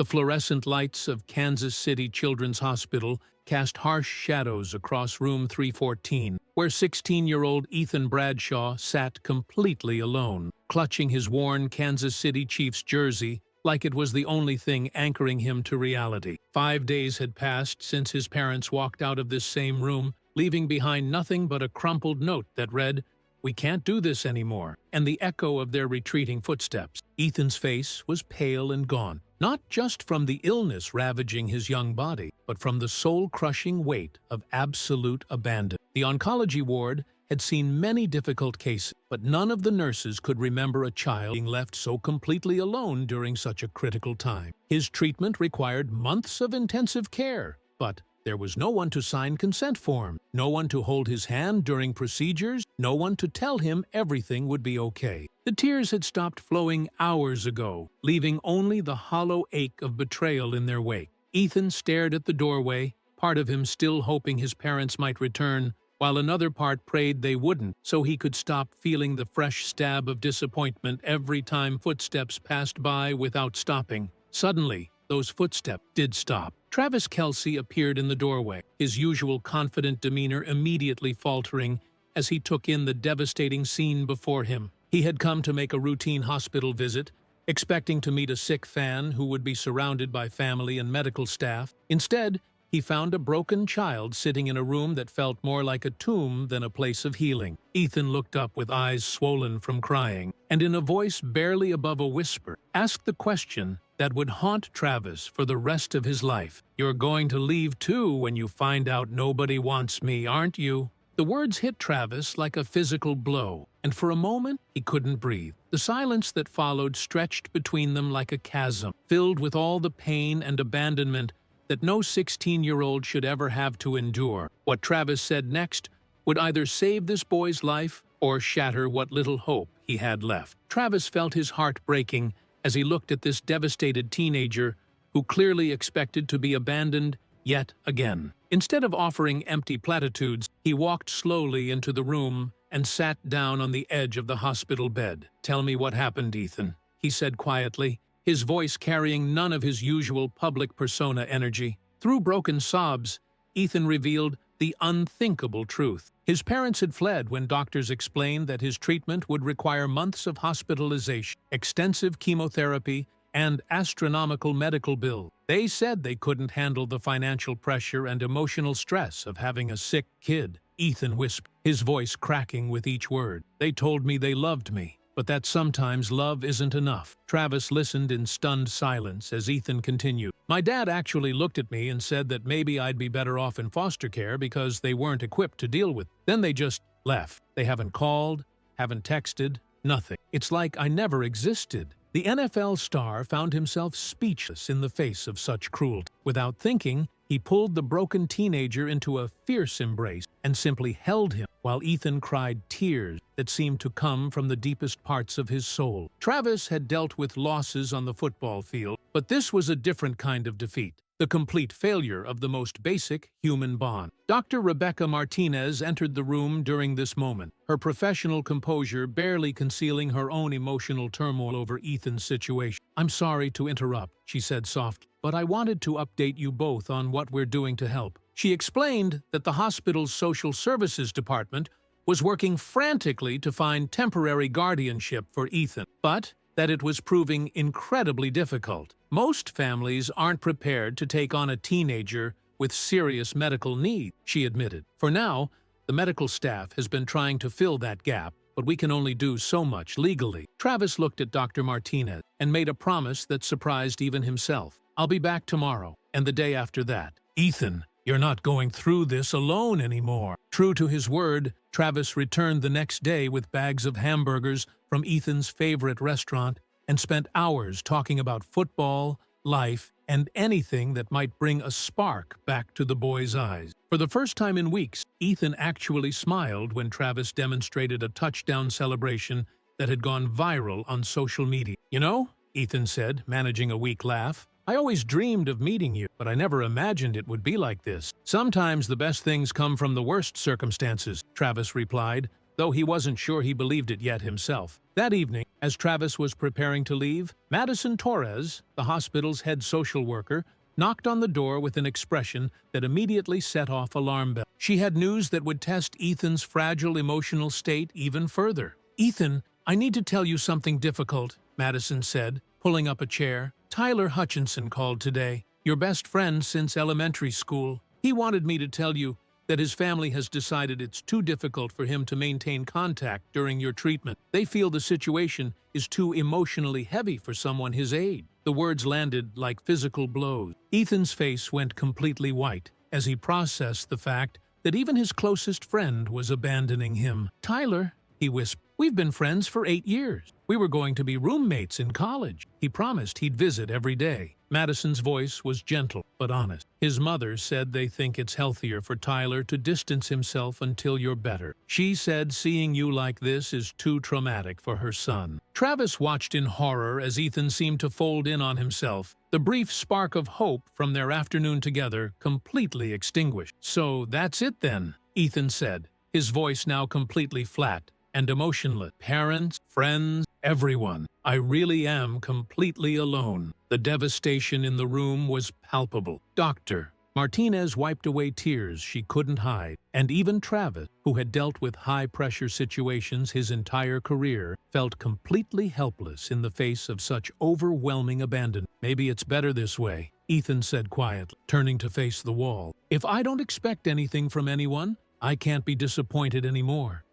The fluorescent lights of Kansas City Children's Hospital cast harsh shadows across room 314, where 16-year-old Ethan Bradshaw sat completely alone, clutching his worn Kansas City Chiefs jersey like it was the only thing anchoring him to reality. 5 days had passed since his parents walked out of this same room, leaving behind nothing but a crumpled note that read, "We can't do this anymore," and the echo of their retreating footsteps. Ethan's face was pale and gaunt, not just from the illness ravaging his young body, but from the soul-crushing weight of absolute abandonment. The oncology ward had seen many difficult cases, but none of the nurses could remember a child being left so completely alone during such a critical time. His treatment required months of intensive care, but there was no one to sign consent forms, no one to hold his hand during procedures, no one to tell him everything would be okay. The tears had stopped flowing hours ago, leaving only the hollow ache of betrayal in their wake. Ethan stared at the doorway, part of him still hoping his parents might return, while another part prayed they wouldn't, so he could stop feeling the fresh stab of disappointment every time footsteps passed by without stopping. Suddenly, those footsteps did stop. Travis Kelce appeared in the doorway, his usual confident demeanor immediately faltering as he took in the devastating scene before him. He had come to make a routine hospital visit, expecting to meet a sick fan who would be surrounded by family and medical staff. Instead, he found a broken child sitting in a room that felt more like a tomb than a place of healing. Ethan looked up with eyes swollen from crying, and in a voice barely above a whisper, asked the question that would haunt Travis for the rest of his life. "You're going to leave too when you find out nobody wants me, aren't you?" The words hit Travis like a physical blow, and for a moment he couldn't breathe. The silence that followed stretched between them like a chasm, filled with all the pain and abandonment that no 16-year-old should ever have to endure. What Travis said next would either save this boy's life or shatter what little hope he had left. Travis felt his heart breaking as he looked at this devastated teenager who clearly expected to be abandoned yet again. Instead of offering empty platitudes, he walked slowly into the room and sat down on the edge of the hospital bed. "Tell me what happened, Ethan," he said quietly, his voice carrying none of his usual public persona energy. Through broken sobs, Ethan revealed the unthinkable truth. His parents had fled when doctors explained that his treatment would require months of hospitalization, extensive chemotherapy, and astronomical medical bills. They said they couldn't handle the financial pressure and emotional stress of having a sick kid. Ethan whispered, his voice cracking with each word. "They told me they loved me, but that sometimes love isn't enough." Travis listened in stunned silence as Ethan continued. "My dad actually looked at me and said that maybe I'd be better off in foster care because they weren't equipped to deal with it. Then they just left. They haven't called, haven't texted, nothing. It's like I never existed." The NFL star found himself speechless in the face of such cruelty. Without thinking, he pulled the broken teenager into a fierce embrace and simply held him while Ethan cried tears that seemed to come from the deepest parts of his soul. Travis had dealt with losses on the football field, but this was a different kind of defeat. The complete failure of the most basic human bond. Dr. Rebecca Martinez entered the room during this moment, her professional composure barely concealing her own emotional turmoil over Ethan's situation. "I'm sorry to interrupt," she said softly, "but I wanted to update you both on what we're doing to help." She explained that the hospital's social services department was working frantically to find temporary guardianship for Ethan, but that it was proving incredibly difficult. Most families aren't prepared to take on a teenager with serious medical needs, she admitted. "For now, the medical staff has been trying to fill that gap, but we can only do so much legally." Travis looked at Dr. Martinez and made a promise that surprised even himself. "I'll be back tomorrow, and the day after that." "Ethan, you're not going through this alone anymore." True to his word, Travis returned the next day with bags of hamburgers from Ethan's favorite restaurant and spent hours talking about football, life, and anything that might bring a spark back to the boy's eyes. For the first time in weeks, Ethan actually smiled when Travis demonstrated a touchdown celebration that had gone viral on social media. "You know," Ethan said, managing a weak laugh, "I always dreamed of meeting you, but I never imagined it would be like this." "Sometimes the best things come from the worst circumstances," Travis replied, though he wasn't sure he believed it yet himself. That evening, As Travis was preparing to leave, Madison Torres, the hospital's head social worker, knocked on the door with an expression that immediately set off alarm bells. She had news that would test Ethan's fragile emotional state even further. "Ethan, I need to tell you something difficult," Madison said, pulling up a chair. "Tyler Hutchinson called today, your best friend since elementary school. He wanted me to tell you that his family has decided it's too difficult for him to maintain contact during your treatment. They feel the situation is too emotionally heavy for someone his age." The words landed like physical blows. Ethan's face went completely white as he processed the fact that even his closest friend was abandoning him. "Tyler," he whispered, "we've been friends for 8 years. We were going to be roommates in college. He promised he'd visit every day." Madison's voice was gentle but honest. "His mother said they think it's healthier for Tyler to distance himself until you're better. She said seeing you like this is too traumatic for her son." Travis watched in horror as Ethan seemed to fold in on himself, the brief spark of hope from their afternoon together completely extinguished. "So that's it then," Ethan said, his voice now completely flat and emotionless. "Parents, friends, everyone. I really am completely alone." The devastation in the room was palpable. Dr. Martinez wiped away tears she couldn't hide, and even Travis, who had dealt with high-pressure situations his entire career, felt completely helpless in the face of such overwhelming abandonment. "Maybe it's better this way," Ethan said quietly, turning to face the wall. "If I don't expect anything from anyone, I can't be disappointed anymore."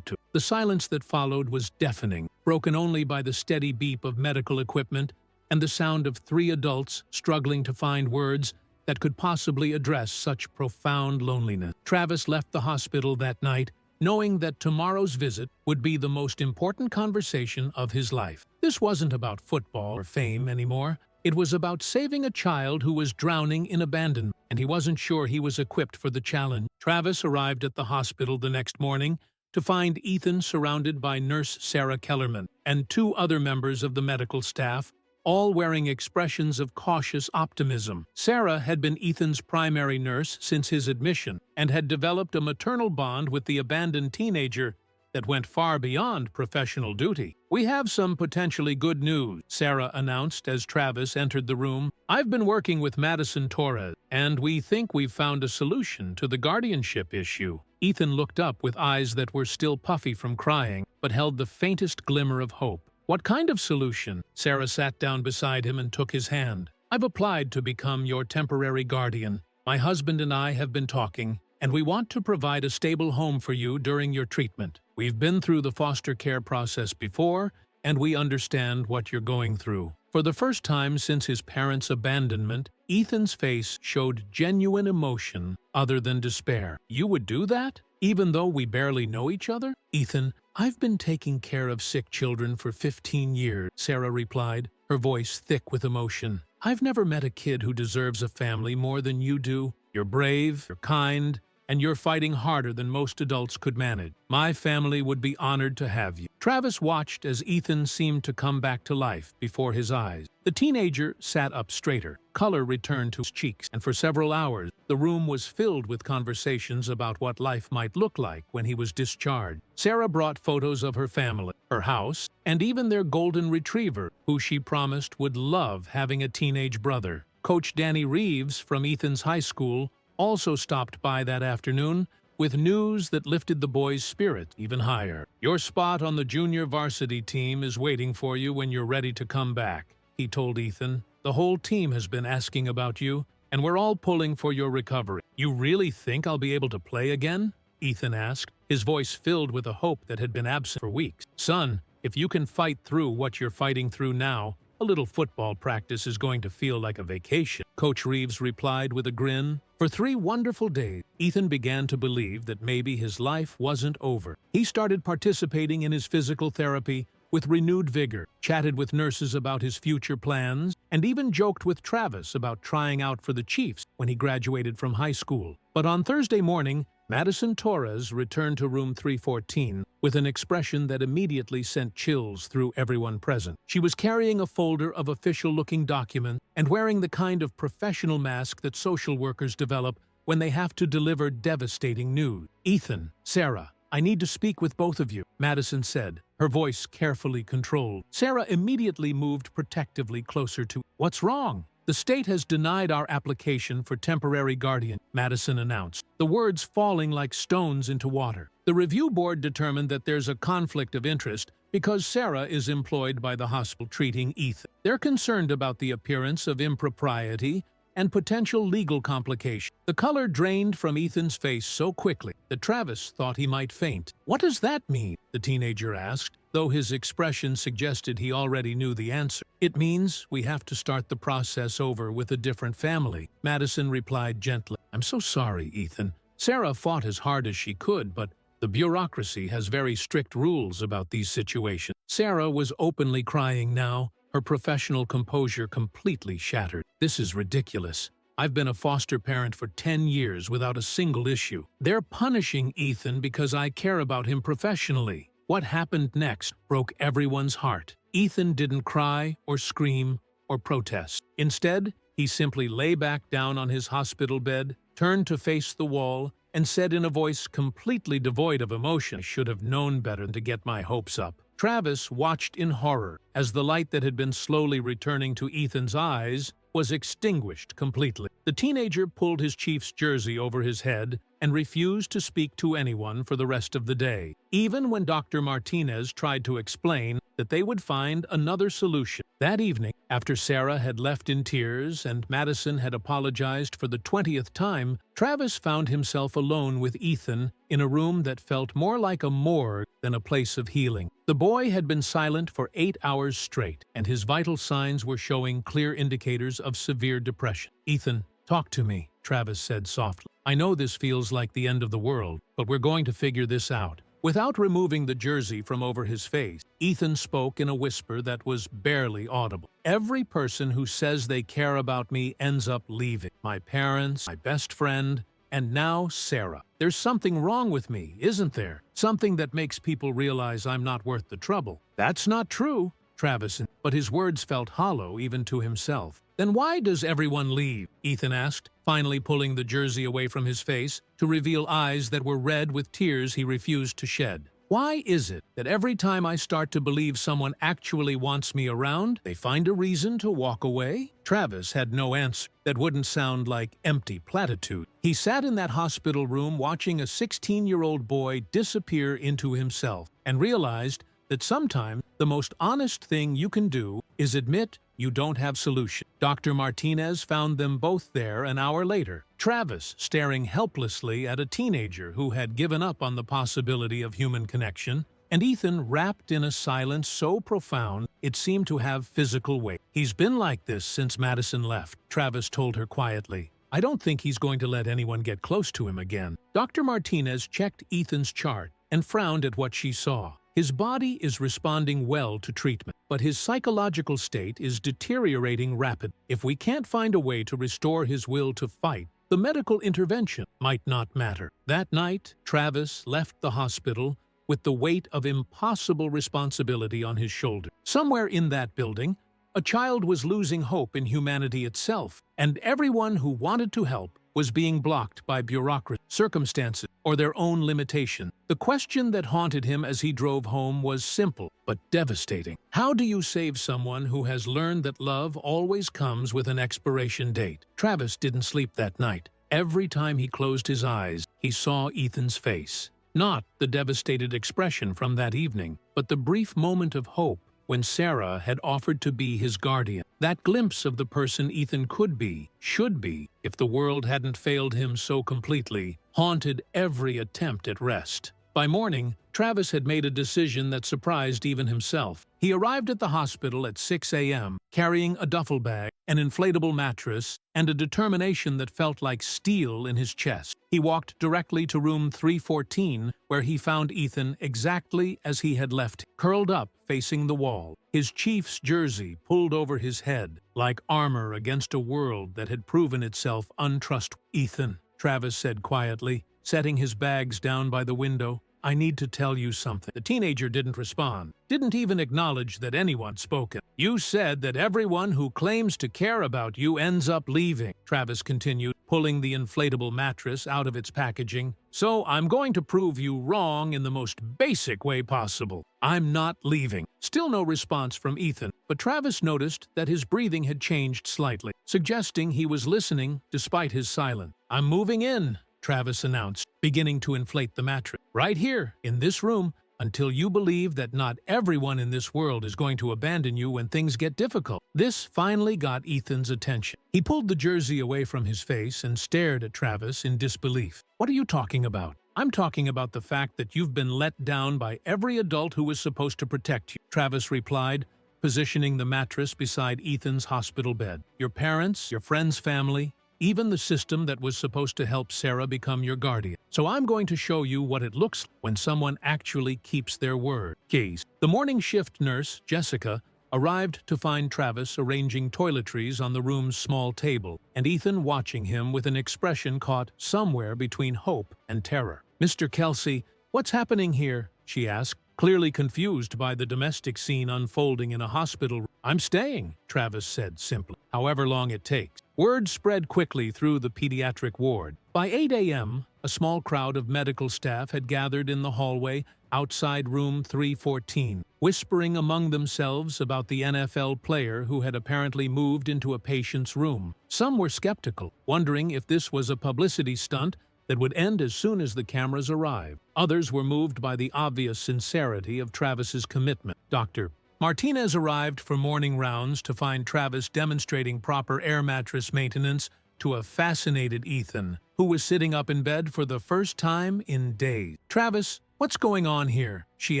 The silence that followed was deafening, broken only by the steady beep of medical equipment and the sound of 3 adults struggling to find words that could possibly address such profound loneliness. Travis left the hospital that night, knowing that tomorrow's visit would be the most important conversation of his life. This wasn't about football or fame anymore. It was about saving a child who was drowning in abandonment, and he wasn't sure he was equipped for the challenge. Travis arrived at the hospital the next morning to find Ethan surrounded by Nurse Sarah Kellerman and 2 other members of the medical staff, all wearing expressions of cautious optimism. Sarah had been Ethan's primary nurse since his admission and had developed a maternal bond with the abandoned teenager that went far beyond professional duty. "We have some potentially good news," Sarah announced as Travis entered the room. "I've been working with Madison Torres, and we think we've found a solution to the guardianship issue." Ethan looked up with eyes that were still puffy from crying, but held the faintest glimmer of hope. "What kind of solution?" Sarah sat down beside him and took his hand. "I've applied to become your temporary guardian. My husband and I have been talking, and we want to provide a stable home for you during your treatment. We've been through the foster care process before, and we understand what you're going through." For the first time since his parents' abandonment, Ethan's face showed genuine emotion other than despair. "You would do that? Even though we barely know each other?" "Ethan, I've been taking care of sick children for 15 years, Sarah replied, her voice thick with emotion. "I've never met a kid who deserves a family more than you do. You're brave, you're kind, and you're fighting harder than most adults could manage. My family would be honored to have you." Travis watched as Ethan seemed to come back to life before his eyes. The teenager sat up straighter, color returned to his cheeks, and for several hours, the room was filled with conversations about what life might look like when he was discharged. Sarah brought photos of her family, her house, and even their golden retriever, who she promised would love having a teenage brother. Coach Danny Reeves from Ethan's high school also stopped by that afternoon with news that lifted the boys' spirit even higher. "Your spot on the junior varsity team is waiting for you when you're ready to come back," he told Ethan. "The whole team has been asking about you, and we're all pulling for your recovery." "You really think I'll be able to play again?" Ethan asked, his voice filled with a hope that had been absent for weeks. "Son, if you can fight through what you're fighting through now, a little football practice is going to feel like a vacation," Coach Reeves replied with a grin. For 3 wonderful days, Ethan began to believe that maybe his life wasn't over. He started participating in his physical therapy with renewed vigor, chatted with nurses about his future plans, and even joked with Travis about trying out for the Chiefs when he graduated from high school. But on Thursday morning, Madison Torres returned to room 314 with an expression that immediately sent chills through everyone present. She was carrying a folder of official-looking documents and wearing the kind of professional mask that social workers develop when they have to deliver devastating news. "Ethan, Sarah, I need to speak with both of you," Madison said, her voice carefully controlled. Sarah immediately moved protectively closer to, "What's wrong?" "The state has denied our application for temporary guardian," Madison announced, the words falling like stones into water. "The review board determined that there's a conflict of interest because Sarah is employed by the hospital treating Ethan. They're concerned about the appearance of impropriety and potential legal complication." The color drained from Ethan's face so quickly that Travis thought he might faint. "What does that mean?" the teenager asked, though his expression suggested he already knew the answer. "It means we have to start the process over with a different family," Madison replied gently. "I'm so sorry, Ethan." Sarah fought as hard as she could, but the bureaucracy has very strict rules about these situations. Sarah was openly crying now, her professional composure completely shattered. "This is ridiculous. I've been a foster parent for 10 years without a single issue. They're punishing Ethan because I care about him professionally." What happened next broke everyone's heart. Ethan didn't cry or scream or protest. Instead, he simply lay back down on his hospital bed, turned to face the wall, and said in a voice completely devoid of emotion, "I should have known better than to get my hopes up." Travis watched in horror as the light that had been slowly returning to Ethan's eyes was extinguished completely. The teenager pulled his Chiefs jersey over his head and refused to speak to anyone for the rest of the day, even when Dr. Martinez tried to explain that they would find another solution. That evening, after Sarah had left in tears and Madison had apologized for the 20th time, Travis found himself alone with Ethan in a room that felt more like a morgue than a place of healing. The boy had been silent for 8 hours straight, and his vital signs were showing clear indicators of severe depression. "Ethan, talk to me," Travis said softly. "I know this feels like the end of the world, but we're going to figure this out." Without removing the jersey from over his face, Ethan spoke in a whisper that was barely audible. "Every person who says they care about me ends up leaving. My parents, my best friend, and now Sarah. There's something wrong with me, isn't there? Something that makes people realize I'm not worth the trouble." "That's not true," Travis, but his words felt hollow even to himself. "Then why does everyone leave?" Ethan asked, finally pulling the jersey away from his face to reveal eyes that were red with tears he refused to shed. "Why is it that every time I start to believe someone actually wants me around, they find a reason to walk away?" Travis had no answer that wouldn't sound like empty platitude. He sat in that hospital room watching a 16-year-old boy disappear into himself and realized that sometimes the most honest thing you can do is admit you don't have solution. Dr. Martinez found them both there an hour later, Travis staring helplessly at a teenager who had given up on the possibility of human connection, and Ethan wrapped in a silence so profound it seemed to have physical weight. "He's been like this since Madison left," Travis told her quietly. "I don't think he's going to let anyone get close to him again." Dr. Martinez checked Ethan's chart and frowned at what she saw. His body is responding well to treatment, but his psychological state is deteriorating rapidly. If we can't find a way to restore his will to fight, the medical intervention might not matter. That night, Travis left the hospital with the weight of impossible responsibility on his shoulder. Somewhere in that building, a child was losing hope in humanity itself, and everyone who wanted to help was being blocked by bureaucracy, circumstances, or their own limitation. The question that haunted him as he drove home was simple but devastating. How do you save someone who has learned that love always comes with an expiration date? Travis didn't sleep that night. Every time he closed his eyes, he saw Ethan's face. Not the devastated expression from that evening, but the brief moment of hope when Sarah had offered to be his guardian. That glimpse of the person Ethan could be, should be, if the world hadn't failed him so completely, haunted every attempt at rest. By morning, Travis had made a decision that surprised even himself. He arrived at the hospital at 6 a.m., carrying a duffel bag, an inflatable mattress, and a determination that felt like steel in his chest. He walked directly to room 314, where he found Ethan exactly as he had left him, curled up facing the wall, his Chiefs jersey pulled over his head, like armor against a world that had proven itself untrustworthy. "Ethan," Travis said quietly, setting his bags down by the window, "I need to tell you something." The teenager didn't respond, didn't even acknowledge that anyone had spoken. "You said that everyone who claims to care about you ends up leaving," Travis continued, pulling the inflatable mattress out of its packaging. "So I'm going to prove you wrong in the most basic way possible. I'm not leaving." Still no response from Ethan, but Travis noticed that his breathing had changed slightly, suggesting he was listening despite his silence. "I'm moving in," Travis announced, beginning to inflate the mattress. "Right here, in this room, until you believe that not everyone in this world is going to abandon you when things get difficult." This finally got Ethan's attention. He pulled the jersey away from his face and stared at Travis in disbelief. "What are you talking about?" "I'm talking about the fact that you've been let down by every adult who was supposed to protect you," Travis replied, positioning the mattress beside Ethan's hospital bed. "Your parents, your friend's family, even the system that was supposed to help Sarah become your guardian. So I'm going to show you what it looks like when someone actually keeps their word." Keys. The morning shift nurse, Jessica, arrived to find Travis arranging toiletries on the room's small table, and Ethan watching him with an expression caught somewhere between hope and terror. "Mr. Kelce, what's happening here?" she asked, clearly confused by the domestic scene unfolding in a hospital. "I'm staying," Travis said simply, "however long it takes." Word spread quickly through the pediatric ward. By 8 a.m., a small crowd of medical staff had gathered in the hallway outside room 314, whispering among themselves about the NFL player who had apparently moved into a patient's room. Some were skeptical, wondering if this was a publicity stunt that would end as soon as the cameras arrived. Others were moved by the obvious sincerity of Travis's commitment. Dr. Martinez arrived for morning rounds to find Travis demonstrating proper air mattress maintenance to a fascinated Ethan, who was sitting up in bed for the first time in days. "Travis, what's going on here?" she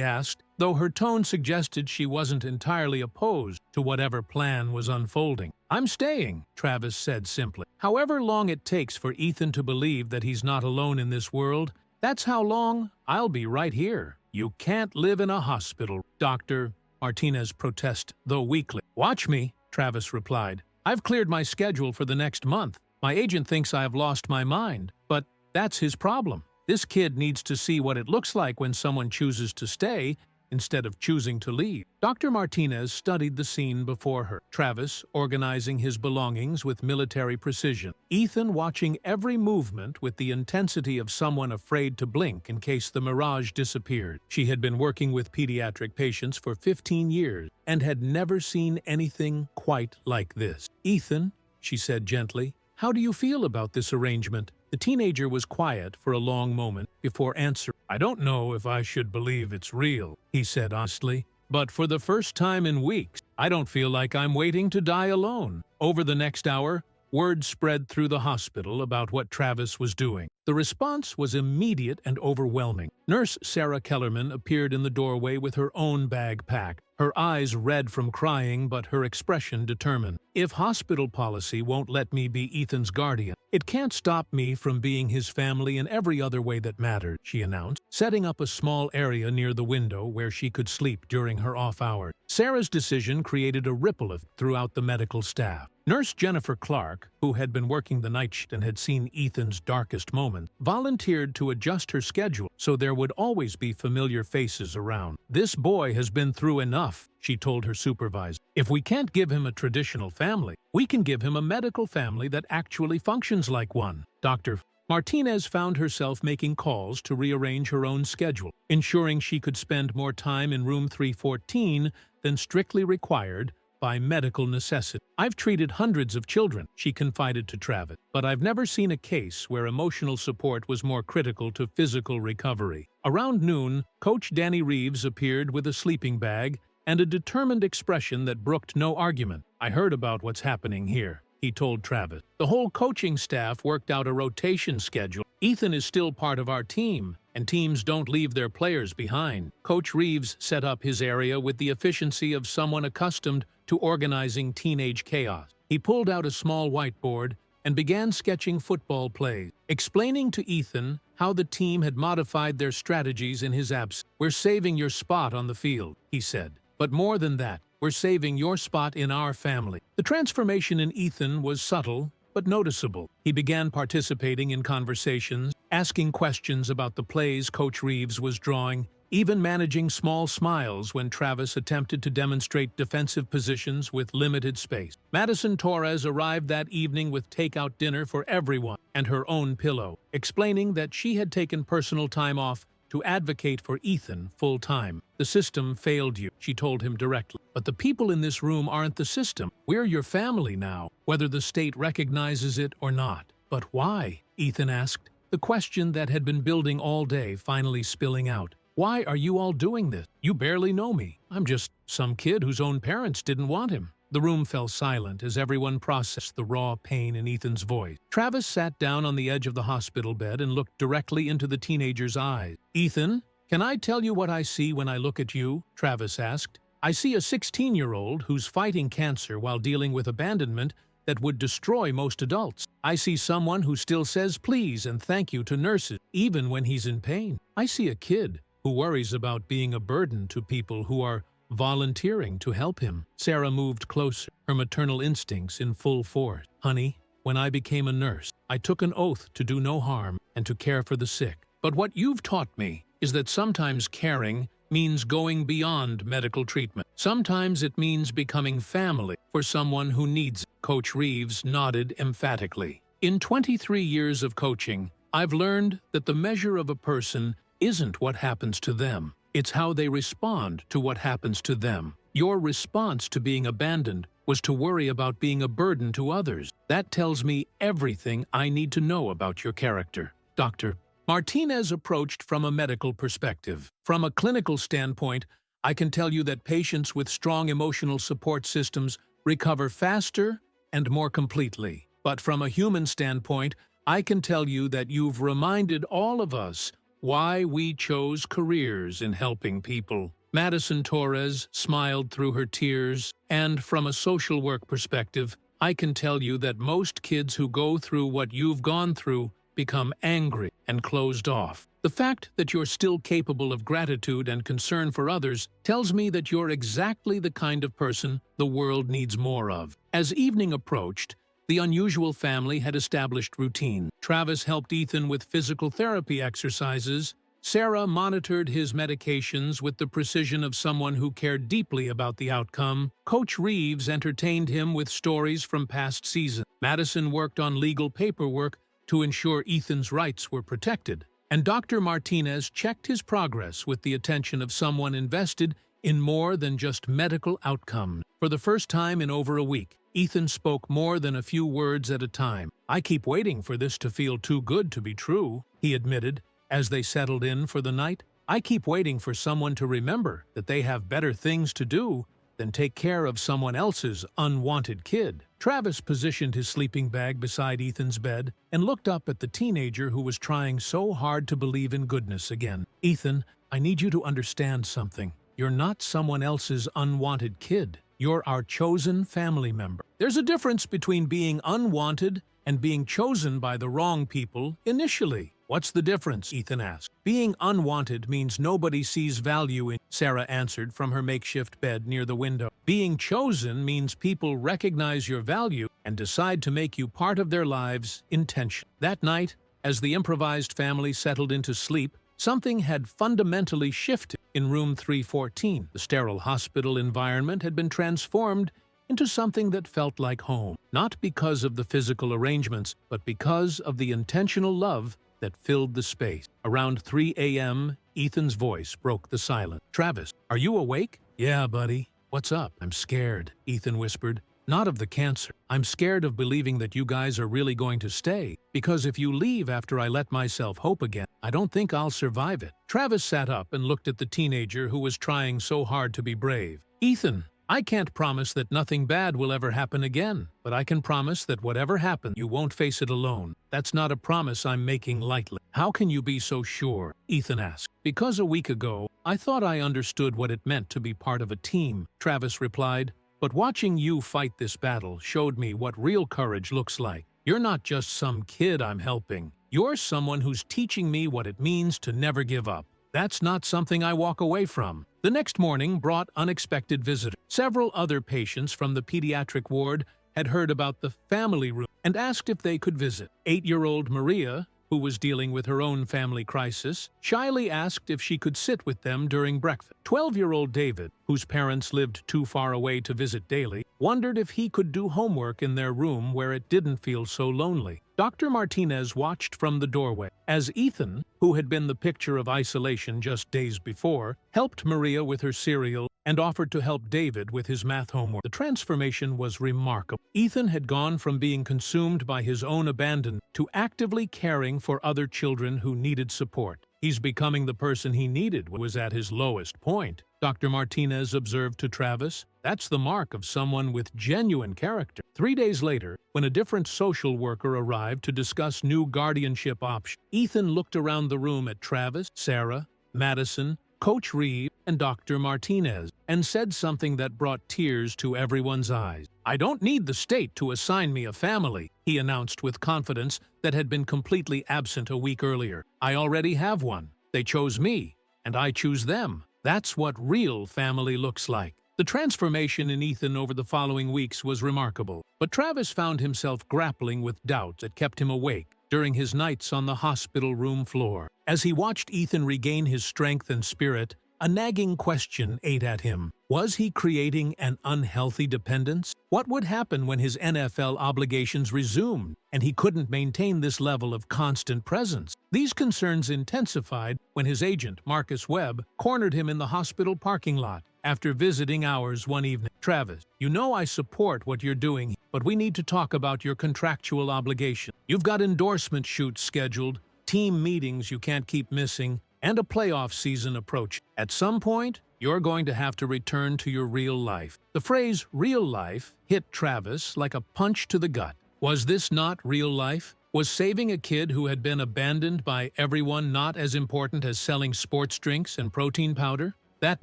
asked, though her tone suggested she wasn't entirely opposed to whatever plan was unfolding. "I'm staying," Travis said simply. "However long it takes for Ethan to believe that he's not alone in this world, that's how long I'll be right here." "You can't live in a hospital, Dr. Martinez protested, though weakly. "Watch me," Travis replied. "I've cleared my schedule for the next month. My agent thinks I have lost my mind, but that's his problem. This kid needs to see what it looks like when someone chooses to stay instead of choosing to leave." Dr. Martinez studied the scene before her, Travis organizing his belongings with military precision, Ethan watching every movement with the intensity of someone afraid to blink in case the mirage disappeared. She had been working with pediatric patients for 15 years and had never seen anything quite like this. "Ethan," she said gently, "how do you feel about this arrangement?" The teenager was quiet for a long moment before answering. "I don't know if I should believe it's real," he said honestly, "but for the first time in weeks, I don't feel like I'm waiting to die alone." Over the next hour, word spread through the hospital about what Travis was doing. The response was immediate and overwhelming. Nurse Sarah Kellerman appeared in the doorway with her own bag packed, her eyes red from crying but her expression determined. "If hospital policy won't let me be Ethan's guardian, it can't stop me from being his family in every other way that matters," she announced, setting up a small area near the window where she could sleep during her off hours. Sarah's decision created a ripple effect throughout the medical staff. Nurse Jennifer Clark, who had been working the night shift and had seen Ethan's darkest moments, volunteered to adjust her schedule so there would always be familiar faces around. "This boy has been through enough," she told her supervisor. "If we can't give him a traditional family, we can give him a medical family that actually functions like one." Dr. Martinez found herself making calls to rearrange her own schedule, ensuring she could spend more time in room 314 than strictly required by medical necessity. "I've treated hundreds of children," she confided to Travis, "but I've never seen a case where emotional support was more critical to physical recovery." Around noon, Coach Danny Reeves appeared with a sleeping bag and a determined expression that brooked no argument. "I heard about what's happening here," he told Travis. "The whole coaching staff worked out a rotation schedule. Ethan is still part of our team, and teams don't leave their players behind." Coach Reeves set up his area with the efficiency of someone accustomed to organizing teenage chaos. He pulled out a small whiteboard and began sketching football plays, explaining to Ethan how the team had modified their strategies in his absence. "We're saving your spot on the field," he said. "But more than that, we're saving your spot in our family." The transformation in Ethan was subtle but noticeable. He began participating in conversations, asking questions about the plays Coach Reeves was drawing, even managing small smiles when Travis attempted to demonstrate defensive positions with limited space. Madison Torres arrived that evening with takeout dinner for everyone and her own pillow, explaining that she had taken personal time off to advocate for Ethan full-time. "The system failed you," she told him directly. "But the people in this room aren't the system. We're your family now, whether the state recognizes it or not." "But why?" Ethan asked, the question that had been building all day finally spilling out. "Why are you all doing this? You barely know me. I'm just some kid whose own parents didn't want him." The room fell silent as everyone processed the raw pain in Ethan's voice. Travis sat down on the edge of the hospital bed and looked directly into the teenager's eyes. "Ethan, can I tell you what I see when I look at you?" Travis asked. "I see a 16-year-old who's fighting cancer while dealing with abandonment that would destroy most adults. I see someone who still says please and thank you to nurses, even when he's in pain. I see a kid who worries about being a burden to people who are volunteering to help him." Sarah moved closer, her maternal instincts in full force. "Honey, when I became a nurse, I took an oath to do no harm and to care for the sick. But what you've taught me is that sometimes caring means going beyond medical treatment. Sometimes it means becoming family for someone who needs it." Coach Reeves nodded emphatically. "In 23 years of coaching, I've learned that the measure of a person isn't what happens to them. It's how they respond to what happens to them. Your response to being abandoned was to worry about being a burden to others. That tells me everything I need to know about your character." Dr. Martinez approached from a medical perspective. "From a clinical standpoint, I can tell you that patients with strong emotional support systems recover faster and more completely. But from a human standpoint, I can tell you that you've reminded all of us why we chose careers in helping people." Madison Torres smiled through her tears, "And from a social work perspective, I can tell you that most kids who go through what you've gone through become angry and closed off. The fact that you're still capable of gratitude and concern for others tells me that you're exactly the kind of person the world needs more of." As evening approached, the unusual family had established routine. Travis helped Ethan with physical therapy exercises. Sarah monitored his medications with the precision of someone who cared deeply about the outcome. Coach Reeves entertained him with stories from past seasons. Madison worked on legal paperwork to ensure Ethan's rights were protected. And Dr. Martinez checked his progress with the attention of someone invested in more than just medical outcomes. For the first time in over a week, Ethan spoke more than a few words at a time. "I keep waiting for this to feel too good to be true," he admitted, as they settled in for the night. "I keep waiting for someone to remember that they have better things to do than take care of someone else's unwanted kid." Travis positioned his sleeping bag beside Ethan's bed and looked up at the teenager who was trying so hard to believe in goodness again. "Ethan, I need you to understand something. You're not someone else's unwanted kid. You're our chosen family member. There's a difference between being unwanted and being chosen by the wrong people initially." "What's the difference?" Ethan asked. "Being unwanted means nobody sees value in," Sarah answered from her makeshift bed near the window. "Being chosen means people recognize your value and decide to make you part of their lives intentionally." That night, as the improvised family settled into sleep, something had fundamentally shifted in room 314. The sterile hospital environment had been transformed into something that felt like home, not because of the physical arrangements, but because of the intentional love that filled the space. Around 3 a.m., Ethan's voice broke the silence. "Travis, are you awake?" "Yeah, buddy. What's up?" "I'm scared," Ethan whispered. "Not of the cancer. I'm scared of believing that you guys are really going to stay, because if you leave after I let myself hope again, I don't think I'll survive it." Travis sat up and looked at the teenager who was trying so hard to be brave. "Ethan, I can't promise that nothing bad will ever happen again, but I can promise that whatever happens, you won't face it alone. That's not a promise I'm making lightly." "How can you be so sure?" Ethan asked. "Because a week ago, I thought I understood what it meant to be part of a team," Travis replied. "But watching you fight this battle showed me what real courage looks like. You're not just some kid I'm helping. You're someone who's teaching me what it means to never give up. That's not something I walk away from." The next morning brought unexpected visitors. Several other patients from the pediatric ward had heard about the family room and asked if they could visit. 8-year-old Maria, who was dealing with her own family crisis, shyly asked if she could sit with them during breakfast. 12-year-old David, whose parents lived too far away to visit daily, wondered if he could do homework in their room where it didn't feel so lonely. Dr. Martinez watched from the doorway as Ethan, who had been the picture of isolation just days before, helped Maria with her cereal and offered to help David with his math homework. The transformation was remarkable. Ethan had gone from being consumed by his own abandonment to actively caring for other children who needed support. He's becoming the person he needed when he was at his lowest point. Dr. Martinez observed to Travis, "That's the mark of someone with genuine character." 3 days later, when a different social worker arrived to discuss new guardianship options, Ethan looked around the room at Travis, Sarah, Madison, Coach Reeve, and Dr. Martinez, and said something that brought tears to everyone's eyes. "I don't need the state to assign me a family," he announced with confidence that had been completely absent a week earlier. "I already have one. They chose me, and I choose them. That's what real family looks like." The transformation in Ethan over the following weeks was remarkable, but Travis found himself grappling with doubts that kept him awake during his nights on the hospital room floor. As he watched Ethan regain his strength and spirit, a nagging question ate at him. Was he creating an unhealthy dependence? What would happen when his NFL obligations resumed and he couldn't maintain this level of constant presence? These concerns intensified when his agent, Marcus Webb, cornered him in the hospital parking lot after visiting hours one evening. "Travis, you know I support what you're doing, but we need to talk about your contractual obligation. You've got endorsement shoots scheduled, team meetings you can't keep missing, and a playoff season approach. At some point, you're going to have to return to your real life." The phrase "real life" hit Travis like a punch to the gut. Was this not real life? Was saving a kid who had been abandoned by everyone not as important as selling sports drinks and protein powder? That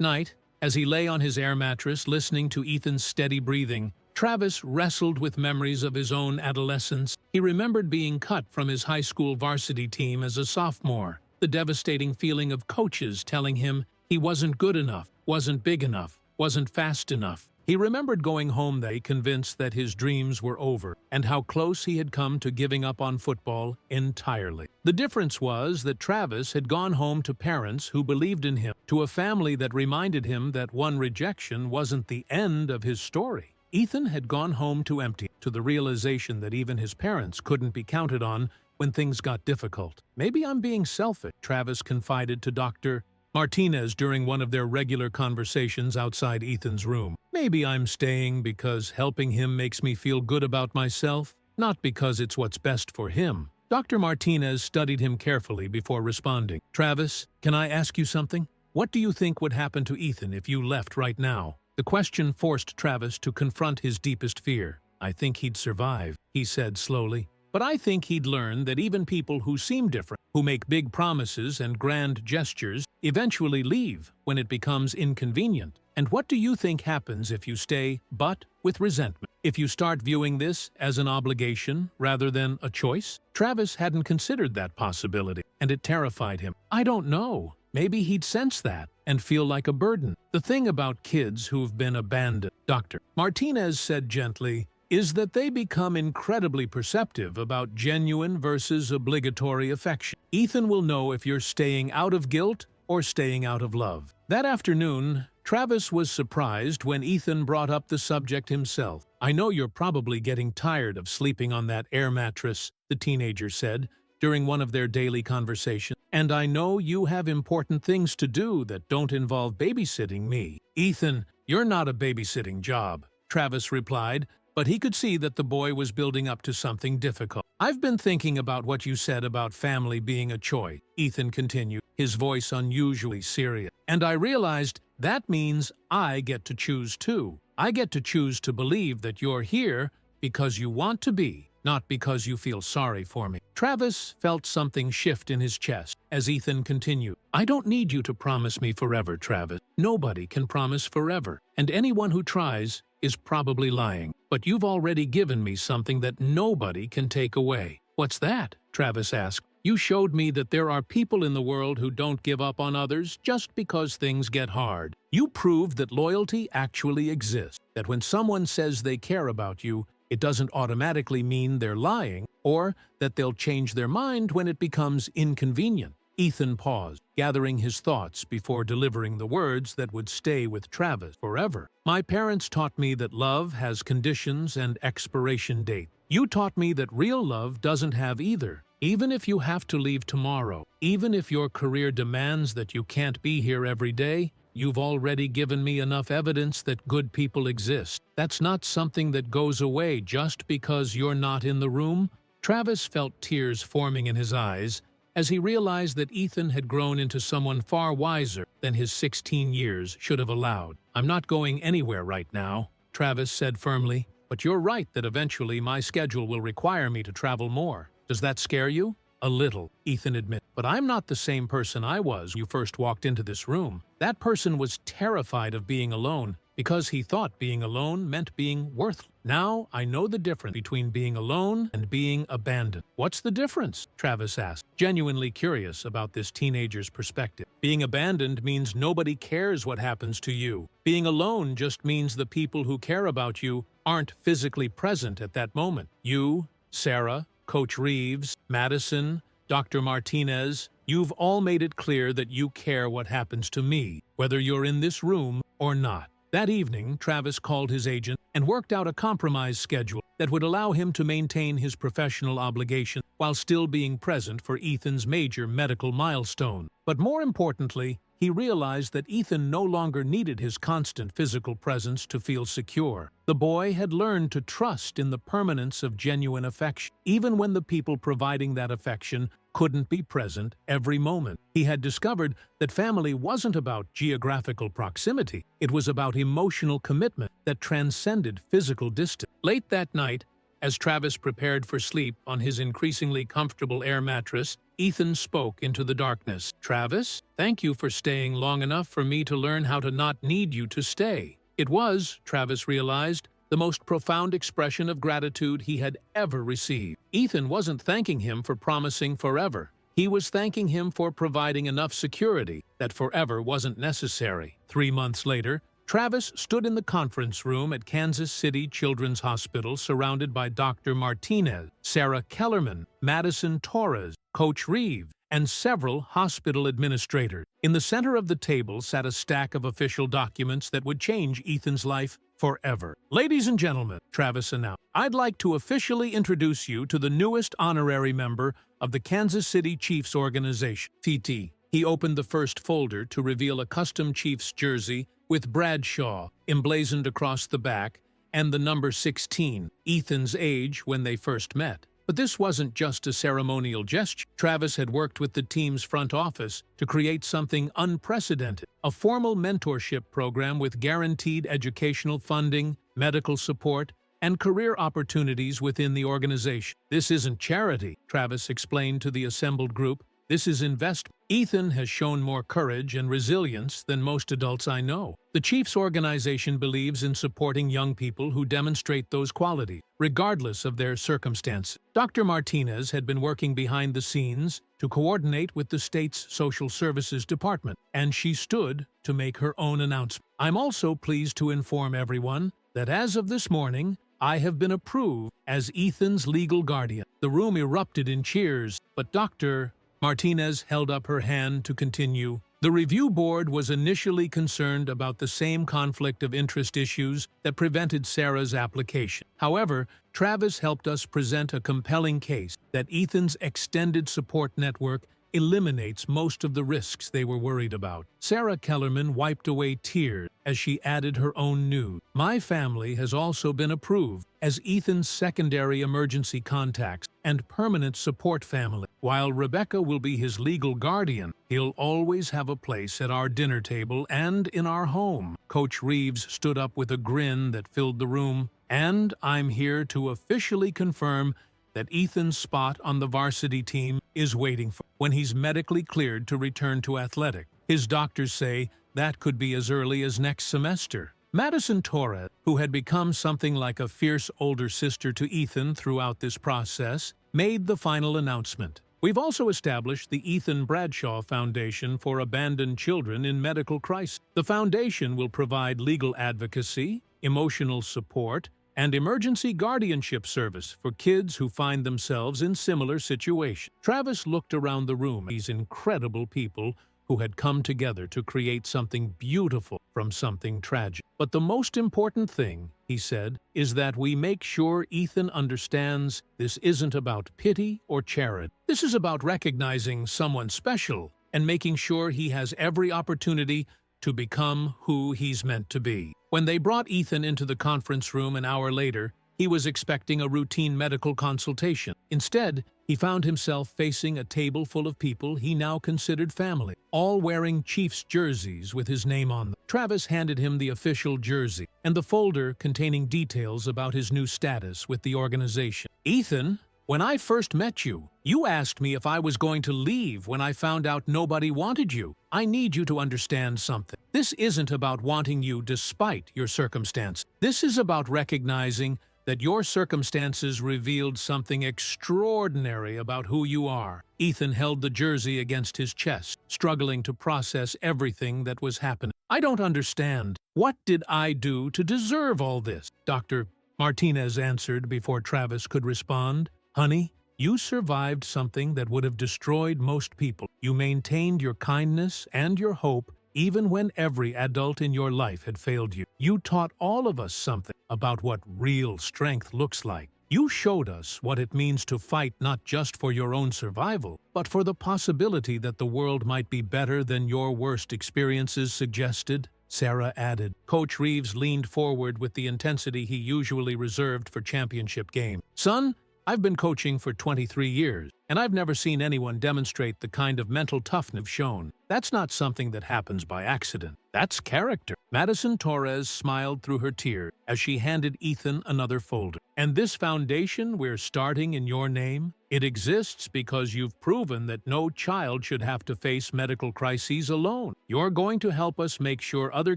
night, as he lay on his air mattress listening to Ethan's steady breathing, Travis wrestled with memories of his own adolescence. He remembered being cut from his high school varsity team as a sophomore, the devastating feeling of coaches telling him he wasn't good enough, wasn't big enough, wasn't fast enough. He remembered going home that day convinced that his dreams were over, and how close he had come to giving up on football entirely. The difference was that Travis had gone home to parents who believed in him, to a family that reminded him that one rejection wasn't the end of his story. Ethan had gone home to empty, to the realization that even his parents couldn't be counted on when things got difficult. "Maybe I'm being selfish," Travis confided to Dr. Martinez during one of their regular conversations outside Ethan's room. "Maybe I'm staying because helping him makes me feel good about myself, not because it's what's best for him." Dr. Martinez studied him carefully before responding. "Travis, can I ask you something? What do you think would happen to Ethan if you left right now?" The question forced Travis to confront his deepest fear. "I think he'd survive," he said slowly. "But I think he'd learn that even people who seem different, who make big promises and grand gestures, eventually leave when it becomes inconvenient. And what do you think happens if you stay, but with resentment? If you start viewing this as an obligation rather than a choice?" Travis hadn't considered that possibility, and it terrified him. "I don't know. Maybe he'd sense that and feel like a burden." "The thing about kids who've been abandoned," Dr. Martinez said gently, "is that they become incredibly perceptive about genuine versus obligatory affection. Ethan will know if you're staying out of guilt or staying out of love." That afternoon, Travis was surprised when Ethan brought up the subject himself. "I know you're probably getting tired of sleeping on that air mattress," the teenager said during one of their daily conversations, "and I know you have important things to do that don't involve babysitting me." "Ethan, you're not a babysitting job," Travis replied, but he could see that the boy was building up to something difficult. "I've been thinking about what you said about family being a choice," Ethan continued, his voice unusually serious. "And I realized that means I get to choose too. I get to choose to believe that you're here because you want to be, not because you feel sorry for me." Travis felt something shift in his chest as Ethan continued. "I don't need you to promise me forever, Travis. Nobody can promise forever, and anyone who tries is probably lying. But you've already given me something that nobody can take away." "What's that?" Travis asked. "You showed me that there are people in the world who don't give up on others just because things get hard. You proved that loyalty actually exists, that when someone says they care about you, It doesn't automatically mean they're lying or that they'll change their mind when it becomes inconvenient. Ethan paused, gathering his thoughts before delivering the words that would stay with Travis forever. My parents taught me that love has conditions and expiration date. You taught me that real love doesn't have either. Even if you have to leave tomorrow, even if your career demands that you can't be here every day, you've already given me enough evidence that good people exist. That's not something that goes away just because you're not in the room. Travis felt tears forming in his eyes as he realized that Ethan had grown into someone far wiser than his 16 years should have allowed. "I'm not going anywhere right now," Travis said firmly, "but you're right that eventually my schedule will require me to travel more. Does that scare you?" "A little," Ethan admitted. "But I'm not the same person I was when you first walked into this room. That person was terrified of being alone because he thought being alone meant being worthless. Now I know the difference between being alone and being abandoned." "What's the difference?" Travis asked, genuinely curious about this teenager's perspective. "Being abandoned means nobody cares what happens to you. Being alone just means the people who care about you aren't physically present at that moment. You, Sarah, Coach Reeves, Madison, Dr. Martinez, you've all made it clear that you care what happens to me, whether you're in this room or not." That evening, Travis called his agent and worked out a compromise schedule that would allow him to maintain his professional obligation while still being present for Ethan's major medical milestone. But more importantly, he realized that Ethan no longer needed his constant physical presence to feel secure. The boy had learned to trust in the permanence of genuine affection, even when the people providing that affection couldn't be present every moment. He had discovered that family wasn't about geographical proximity. It was about emotional commitment that transcended physical distance. Late that night, as Travis prepared for sleep on his increasingly comfortable air mattress, Ethan spoke into the darkness. "Travis, thank you for staying long enough for me to learn how to not need you to stay." It was, Travis realized, the most profound expression of gratitude he had ever received. Ethan wasn't thanking him for promising forever. He was thanking him for providing enough security that forever wasn't necessary. 3 months later, Travis stood in the conference room at Kansas City Children's Hospital surrounded by Dr. Martinez, Sarah Kellerman, Madison Torres, Coach Reeves, and several hospital administrators. In the center of the table sat a stack of official documents that would change Ethan's life forever. "Ladies and gentlemen," Travis announced, "I'd like to officially introduce you to the newest honorary member of the Kansas City Chiefs organization, TT." He opened the first folder to reveal a custom Chiefs jersey with Bradshaw emblazoned across the back and the number 16, Ethan's age when they first met. But this wasn't just a ceremonial gesture. Travis had worked with the team's front office to create something unprecedented, a formal mentorship program with guaranteed educational funding, medical support, and career opportunities within the organization. "This isn't charity," Travis explained to the assembled group. "This is investment." "Ethan has shown more courage and resilience than most adults I know. The Chiefs organization believes in supporting young people who demonstrate those qualities, regardless of their circumstances." Dr. Martinez had been working behind the scenes to coordinate with the state's social services department, and she stood to make her own announcement. "I'm also pleased to inform everyone that as of this morning, I have been approved as Ethan's legal guardian." The room erupted in cheers, but Dr. Martinez held up her hand to continue. "The review board was initially concerned about the same conflict of interest issues that prevented Sarah's application. However, Travis helped us present a compelling case that Ethan's extended support network eliminates most of the risks they were worried about." Sarah Kellerman wiped away tears as she added her own news. "My family has also been approved as Ethan's secondary emergency contacts and permanent support family. While Rebecca will be his legal guardian, he'll always have a place at our dinner table and in our home." Coach Reeves stood up with a grin that filled the room. "And I'm here to officially confirm that Ethan's spot on the varsity team is waiting for when he's medically cleared to return to athletics. His doctors say that could be as early as next semester." Madison Torres, who had become something like a fierce older sister to Ethan throughout this process, made the final announcement. "We've also established the Ethan Bradshaw Foundation for Abandoned Children in Medical Crisis. The foundation will provide legal advocacy, emotional support, and emergency guardianship service for kids who find themselves in similar situations. Travis looked around the room at these incredible people who had come together to create something beautiful from something tragic. But the most important thing, he said, is that we make sure Ethan understands this isn't about pity or charity. This is about recognizing someone special and making sure he has every opportunity to become who he's meant to be. When they brought Ethan into the conference room an hour later, he was expecting a routine medical consultation. Instead, he found himself facing a table full of people he now considered family, all wearing Chiefs jerseys with his name on them. Travis handed him the official jersey and the folder containing details about his new status with the organization. "Ethan, when I first met you, you asked me if I was going to leave when I found out nobody wanted you. I need you to understand something. This isn't about wanting you despite your circumstance. This is about recognizing that your circumstances revealed something extraordinary about who you are." Ethan held the jersey against his chest, struggling to process everything that was happening. "I don't understand. What did I do to deserve all this?" Dr. Martinez answered before Travis could respond. "Honey, you survived something that would have destroyed most people. You maintained your kindness and your hope even when every adult in your life had failed you. You taught all of us something about what real strength looks like. You showed us what it means to fight not just for your own survival, but for the possibility that the world might be better than your worst experiences suggested," Sarah added. Coach Reeves leaned forward with the intensity he usually reserved for championship games. "Son, I've been coaching for 23 years, and I've never seen anyone demonstrate the kind of mental toughness you've shown. That's not something that happens by accident. That's character." Madison Torres smiled through her tears as she handed Ethan another folder. "And this foundation we're starting in your name, it exists because you've proven that no child should have to face medical crises alone. You're going to help us make sure other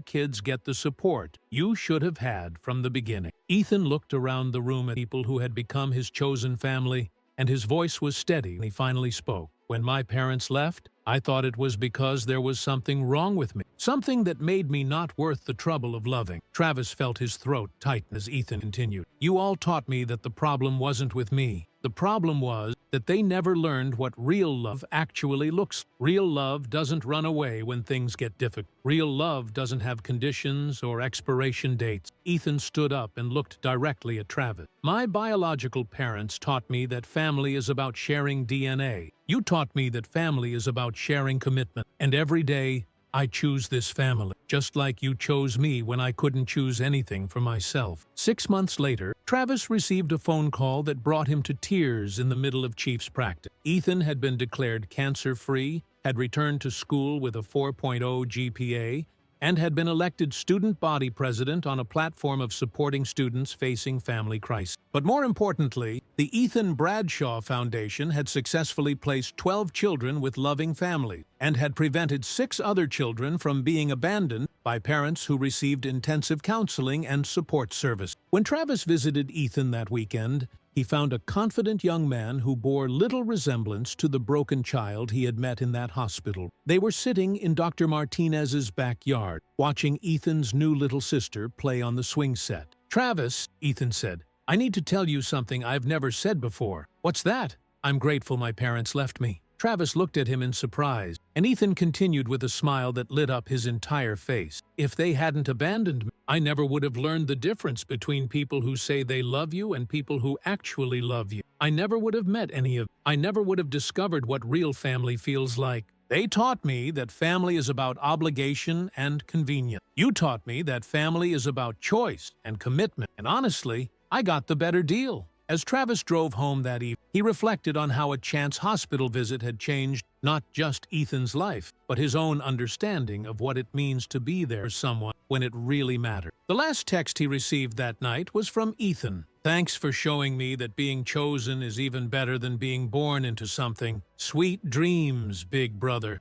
kids get the support you should have had from the beginning." Ethan looked around the room at people who had become his chosen family, and his voice was steady when he finally spoke. "When my parents left, I thought it was because there was something wrong with me, something that made me not worth the trouble of loving." Travis felt his throat tighten as Ethan continued. "You all taught me that the problem wasn't with me. The problem was that they never learned what real love actually looks like. Real love doesn't run away when things get difficult. Real love doesn't have conditions or expiration dates." Ethan stood up and looked directly at Travis. "My biological parents taught me that family is about sharing DNA. You taught me that family is about sharing commitment. And every day, I choose this family, just like you chose me when I couldn't choose anything for myself." 6 months later, Travis received a phone call that brought him to tears in the middle of Chiefs practice. Ethan had been declared cancer-free, had returned to school with a 4.0 GPA, and had been elected student body president on a platform of supporting students facing family crisis. But more importantly, the Ethan Bradshaw Foundation had successfully placed 12 children with loving families and had prevented 6 other children from being abandoned by parents who received intensive counseling and support service. When Travis visited Ethan that weekend, he found a confident young man who bore little resemblance to the broken child he had met in that hospital. They were sitting in Dr. Martinez's backyard, watching Ethan's new little sister play on the swing set. "Travis," Ethan said, "I need to tell you something I've never said before." "What's that?" "I'm grateful my parents left me." Travis looked at him in surprise, and Ethan continued with a smile that lit up his entire face. "If they hadn't abandoned me, I never would have learned the difference between people who say they love you and people who actually love you. I never would have met any of them. I never would have discovered what real family feels like. They taught me that family is about obligation and convenience. You taught me that family is about choice and commitment. And honestly, I got the better deal." As Travis drove home that evening, he reflected on how a chance hospital visit had changed not just Ethan's life, but his own understanding of what it means to be there for someone when it really mattered. The last text he received that night was from Ethan. "Thanks for showing me that being chosen is even better than being born into something. Sweet dreams, big brother."